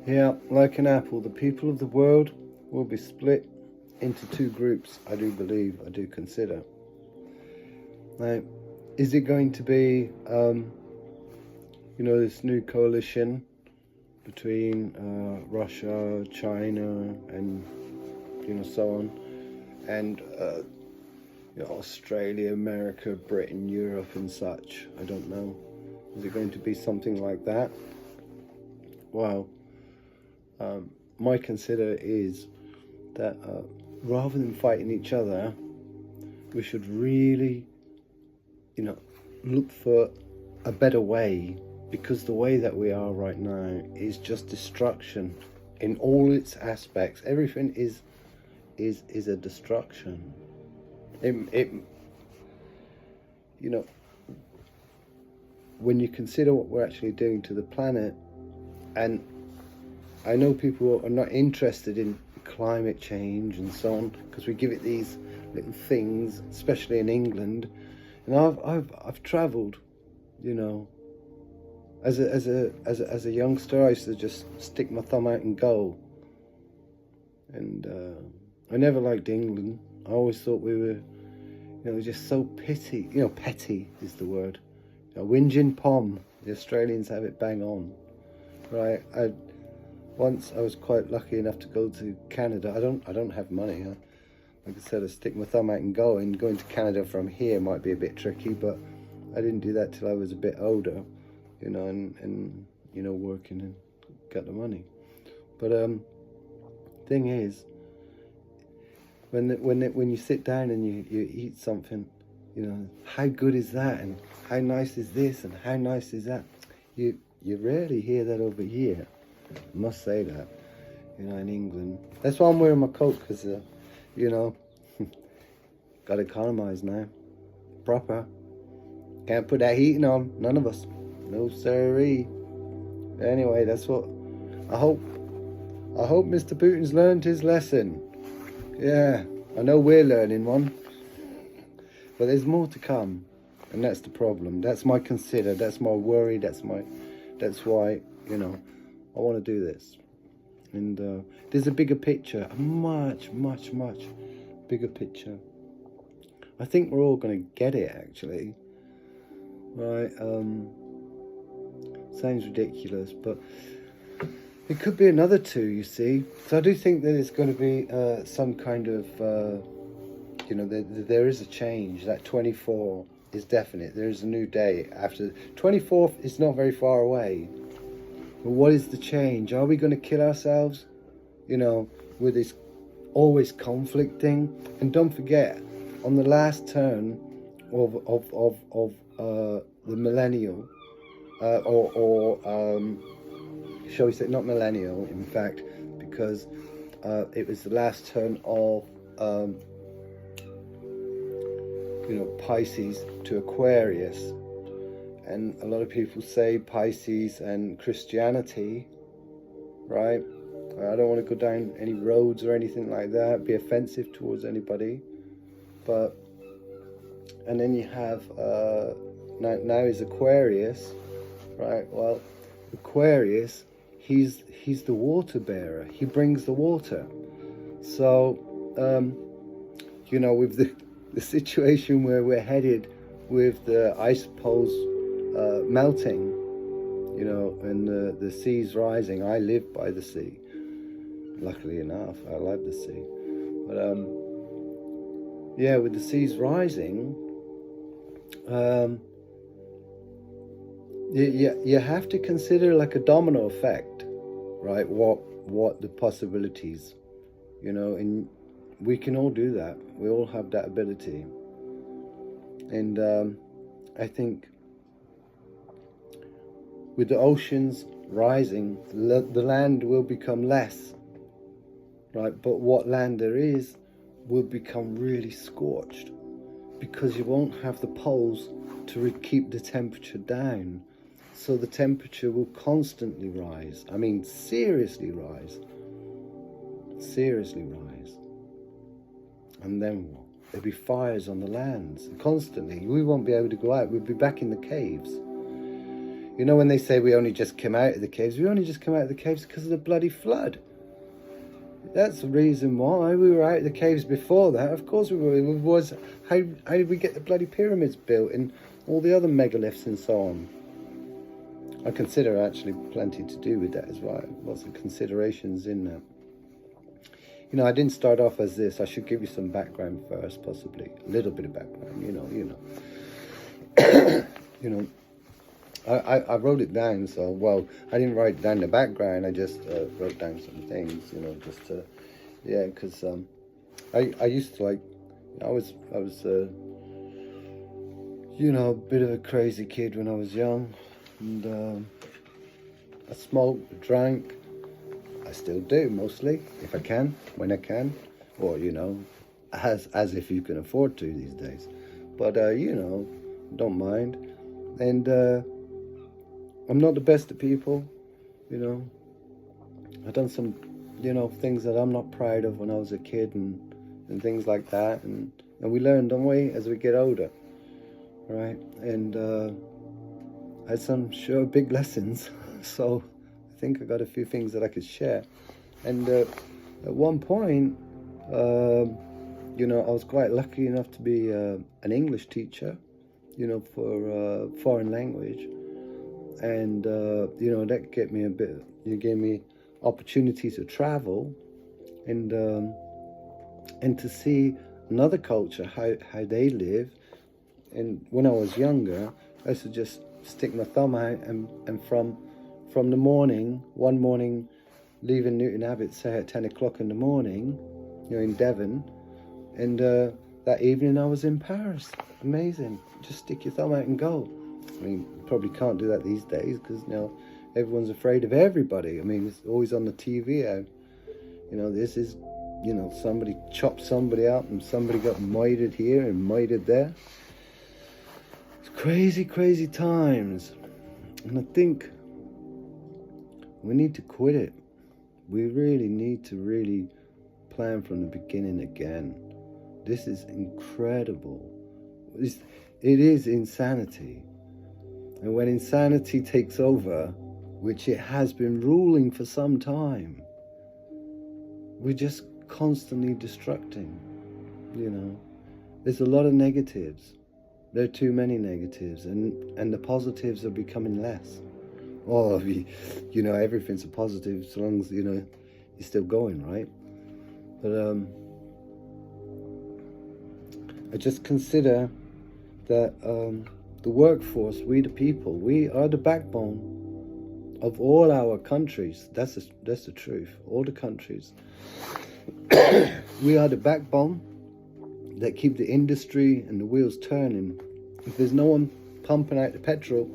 Yeah, like an apple, the people of the world will be split into two groups, I do believe, I do consider. Now, is it going to be, this new coalition between Russia, China, and, so on, and Australia, America, Britain, Europe, and such? I don't know. Is it going to be something like that? Well, my consider is that rather than fighting each other, we should really, look for a better way, because the way that we are right now is just destruction in all its aspects. Everything is a destruction. It you know when you consider what we're actually doing to the planet, and I know people are not interested in climate change and so on because we give it these little things, especially in England. And I've travelled, you know, as a youngster. I used to just stick my thumb out and go. And I never liked England. I always thought we were, just so petty. Petty is the word. Whinging pom. The Australians have it bang on, right? Once I was quite lucky enough to go to Canada. I don't have money. Huh? Like I said, I stick my thumb out and go. And going to Canada from here might be a bit tricky, but I didn't do that till I was a bit older, and working and got the money. But thing is, when you sit down and you eat something, how good is that, and how nice is this, and how nice is that? You rarely hear that over here. I must say that, in England. That's why I'm wearing my coat, because, got to economise now. Proper. Can't put that heating on. None of us. No siree. Anyway, that's what I hope. I hope Mr. Putin's learned his lesson. Yeah, I know we're learning one. But there's more to come. And that's the problem. That's my consider. That's my worry. That's why, I want to do this. And there's a bigger picture. A much, much, much bigger picture. I think we're all going to get it, actually. Right? Sounds ridiculous, but it could be another two, you see. So I do think that it's going to be some kind of, there is a change. That 24 is definite. There is a new day after. 24th is not very far away. But what is the change? Are we going to kill ourselves? With this always conflicting. And don't forget, on the last turn of the millennial, shall we say, not millennial, in fact, because it was the last turn of Pisces to Aquarius. And a lot of people say Pisces and Christianity, right? I don't want to go down any roads or anything like that, be offensive towards anybody. But, and then you have, now is Aquarius, right? Well, Aquarius, he's the water bearer. He brings the water. So, with the situation where we're headed with the ice poles melting, and the seas rising. I live by the sea. Luckily enough, I love the sea. But with the seas rising, you have to consider like a domino effect, right? What the possibilities, and we can all do that. We all have that ability. And I think with the oceans rising, the land will become less, right? But what land there is will become really scorched, because you won't have the poles to keep the temperature down. So the temperature will constantly rise. I mean, seriously rise. Seriously rise. And then what? There'll be fires on the lands constantly. We won't be able to go out. We'll be back in the caves. You know when they say we only just came out of the caves? We only just came out of the caves because of the bloody flood. That's the reason why. We were out of the caves before that. Of course we were. It was how did we get the bloody pyramids built and all the other megaliths and so on? I consider actually plenty to do with that as well. Lots of considerations in that. You know, I didn't start off as this. I should give you some background first, possibly a little bit of background. You know. I wrote it down. So, well, I didn't write down the background. I just wrote down some things. You know, just to, yeah, because I used to like, I was you know, a bit of a crazy kid when I was young, and I smoked, drank. I still do mostly, if I can, when I can, or you know, as if you can afford to these days. But you know, don't mind. And I'm not the best at people, you know. I've done some, you know, things that I'm not proud of when I was a kid, and things like that. And we learn, don't we, as we get older, right? And I had some sure big lessons. So I think I got a few things that I could share. And at one point, you know, I was quite lucky enough to be an English teacher, you know, for foreign language. And you know, that gave me gave me opportunity to travel and to see another culture, how they live. And when I was younger, I used to just stick my thumb out and from the morning, one morning, leaving Newton Abbot, say at 10 o'clock in the morning, you know, in Devon, and that evening I was in Paris. Amazing. Just stick your thumb out and go. I mean, you probably can't do that these days because, you know, everyone's afraid of everybody. I mean, it's always on the TV. You know, this is, you know, somebody chopped somebody out and somebody got mitered here and mitered there. It's crazy, crazy times. And I think we need to quit it. We really need to really plan from the beginning again. This is incredible. It is insanity. And when insanity takes over, which it has been ruling for some time, we're just constantly destructing, you know. There's a lot of negatives. There are too many negatives, and the positives are becoming less. Oh, you know, everything's a positive so long as, you know, you're still going, right? But I just consider that the workforce, we the people, we are the backbone of all our countries. That's the truth. All the countries. We are the backbone that keep the industry and the wheels turning. If there's no one pumping out the petrol,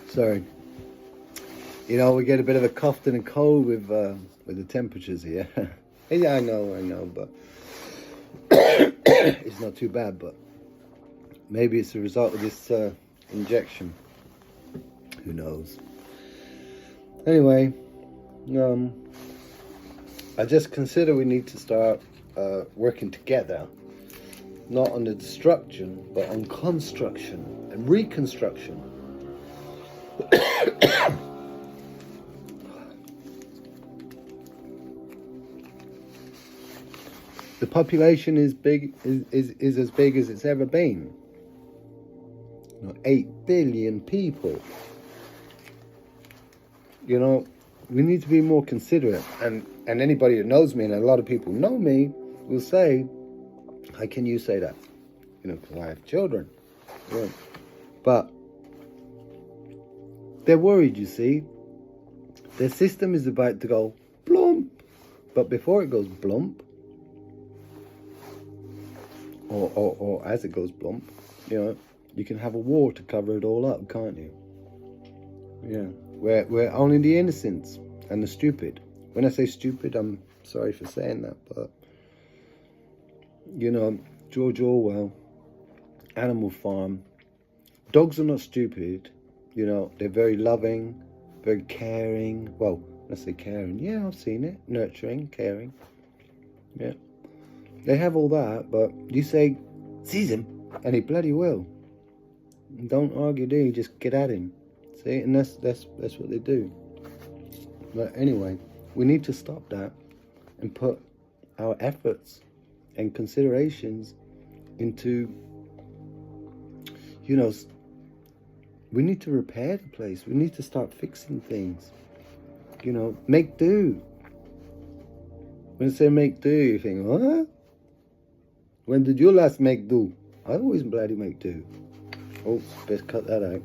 sorry, you know, we get a bit of a cough and a cold with the temperatures here. Yeah, I know, but it's not too bad. But maybe it's a result of this injection. Who knows? Anyway, I just consider we need to start working together, not on the destruction, but on construction and reconstruction. The population is as big as it's ever been. You know, 8 billion people. You know, we need to be more considerate. And anybody that knows me, and a lot of people know me, will say, how can you say that? You know, because I have children. Yeah. But they're worried, you see. Their system is about to go blump. But before it goes blump, or as it goes blump, you know, you can have a war to cover it all up, can't you? Yeah. We're only the innocents and the stupid. When I say stupid, I'm sorry for saying that, but, you know, George Orwell, Animal Farm, dogs are not stupid, you know, they're very loving, very caring. Well, let's say caring. Yeah, I've seen it. Nurturing, caring. Yeah. They have all that, but you say, seize him, and he bloody will. Don't argue, do you? Just get at him. See, and that's what they do. But anyway, we need to stop that and put our efforts and considerations into, you know, we need to repair the place. We need to start fixing things. You know, make do. When I say make do, you think, what? When did you last make do? I always bloody make do. Oh, best cut that out.